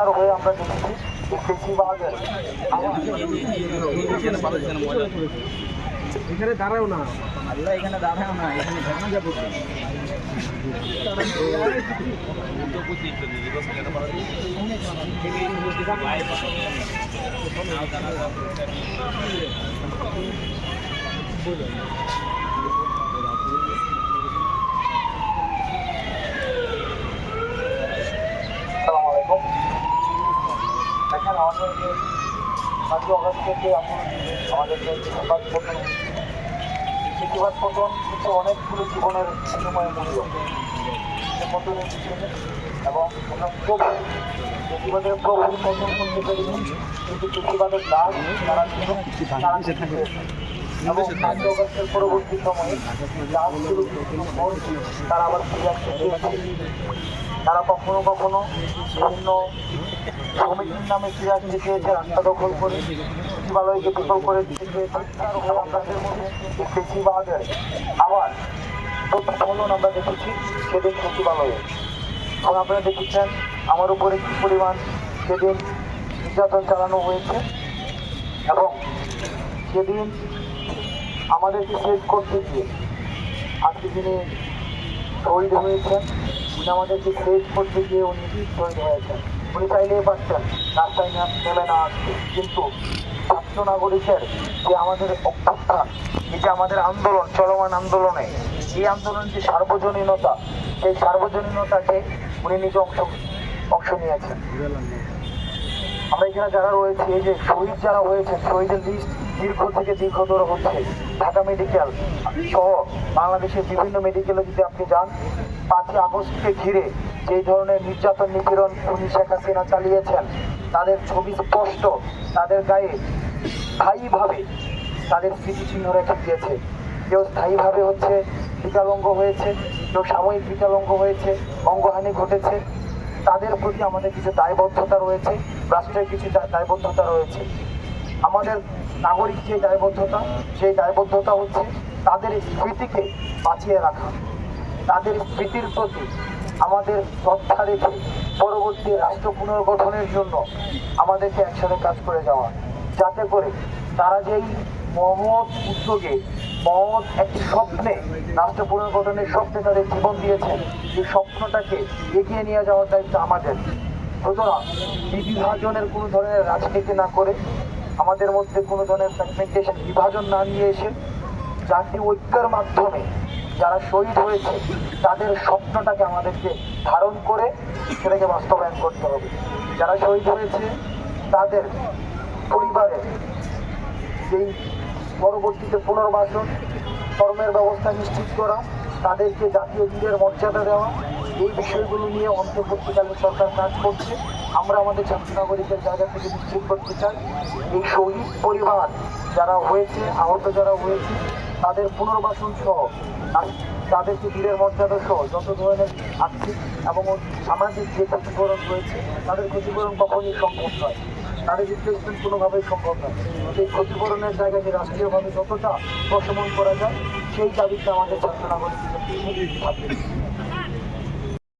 সোচ্চার হয়ে আমরা দেখেছি বেশিরভাগের এখানে দাঁড়াও না, আল্লাহ এখানে দাঁড়াও না, এখানে ঝামেলা যাবো। এখন আমাদের 5 আগস্ট থেকে এখন আমাদের সংবাদ পতন সংবাদ পতন হচ্ছে অনেকগুলো জীবনের বিনিময়ে মূল্য পতনের পিছনে এবং আমরা প্রতিবাদের প্রভুর পতন করতে পারিনি, কিন্তু প্রতিবাদের লাভ তারা এবং 5 আগস্টের পরবর্তী সময়ে লাভ শুরু তারা আবার ফিরে আসতে চেয়েছে। তারা কখনো কখনো বিভিন্ন সমিতির নামে ফিরে আসতে চেয়েছে, রাস্তা দখল করে সচিবালয়কে দখল করে দিতে চেয়েছে। আপনাদের মধ্যে বেশিরভাগের আবার ফলন আমরা দেখেছি সেদিন সচিবালয়ে, এবং আপনারা দেখেছেন আমার উপরে কী পরিমাণ সেদিন নির্যাতন চালানো হয়েছে, এবং সেদিন আমাদেরকে সেভ করতে গিয়ে আজকে যিনি শহীদ হয়েছেন, উনি আমাদেরকে সেভ করতে গিয়ে উনি শহীদ হয়েছেন। উনি চাইলেই পারতেন রাস্তায় নেমে না আসতে, কিন্তু ছাত্র নাগরিকের যে আমাদের অভ্যুত্থান, এই যে আমাদের আন্দোলন, চলমান আন্দোলনে এই আন্দোলনের যে সার্বজনীনতা, সেই সার্বজনীনতাকে উনি নিজে অংশ নিয়েছেন। আমরা এখানে যারা রয়েছে, এই যে শহীদ যারা হয়েছে, শহীদের লিস্ট দীর্ঘ থেকে দীর্ঘতর হচ্ছে। ঢাকা মেডিকেল সহ বাংলাদেশের বিভিন্ন মেডিকেলে যদি আপনি যান, 5 আগস্টকে ঘিরে যেই ধরনের নির্যাতন নিপীড়ন উনি শেখ হাসিনা চালিয়েছেন, তাদের ছবি স্পষ্ট, তাদের গায়ে স্থায়ীভাবে তাদের স্মৃতিচিহ্ন রেখে দিয়েছে। কেউ স্থায়ীভাবে হচ্ছে বিকলাঙ্গ হয়েছে, কেউ সাময়িক বিকলাঙ্গ হয়েছে, অঙ্গহানি ঘটেছে। তাদের প্রতি আমাদের কিছু দায়বদ্ধতা রয়েছে, রাষ্ট্রের কিছু দায়বদ্ধতা রয়েছে। আমাদের নাগরিক যে দায়বদ্ধতা, সেই দায়বদ্ধতা হচ্ছে তাদের স্মৃতিকে বাঁচিয়ে রাখা, তাদের স্মৃতির প্রতি আমাদের শ্রদ্ধা রেখে পরবর্তী রাষ্ট্র পুনর্গঠনের জন্য আমাদেরকে একসাথে কাজ করে যাওয়া, যাতে করে তারা যেই মহৎ উদ্যোগে, মহৎ একটি স্বপ্নে, রাষ্ট্র পুনর্গঠনের স্বপ্নে তাদের জীবন দিয়েছেন, এই স্বপ্নটাকে এগিয়ে নিয়ে যাওয়ার দায়িত্ব আমাদের। সুতরাং বিভাজনের কোনো ধরনের রাজনীতি না করে, আমাদের মধ্যে কোনো ধরনের সেগমেন্টেশন, বিভাজন না নিয়ে এসে জাতীয় ঐক্যের মাধ্যমে যারা শহীদ হয়েছে তাদের স্বপ্নটাকে আমাদেরকে ধারণ করে সেটাকে বাস্তবায়ন করতে হবে। যারা শহীদ হয়েছে তাদের পরিবারের যেই পরবর্তীতে পুনর্বাসন কর্মের ব্যবস্থা নিশ্চিত করা, তাদেরকে জাতীয় বীরের মর্যাদা দেওয়া, এই বিষয়গুলো নিয়ে অন্তর্বর্তীকালীন সরকার কাজ করছে। আমরা আমাদের ছাত্র নাগরিকের জায়গা থেকে নিশ্চিত করতে চাই, এই শহীদ পরিবার যারা হয়েছে, আহত যারা হয়েছে, তাদের পুনর্বাসন সহ তাদেরকে বীরের মর্যাদা সহ যত ধরনের আর্থিক এবং সামাজিক যে ক্ষতিপূরণ রয়েছে, তাদের ক্ষতিপূরণ কখনই সম্ভব নয়, তাদের রিপ্লেসমেন্ট কোনোভাবেই সম্ভব নয়। সেই ক্ষতিপূরণের জায়গায় যে রাষ্ট্রীয়ভাবে যতটা প্রশমন করা যায়, সেই দাবিতে আমাদের ছাত্র নাগরিক থাকবে।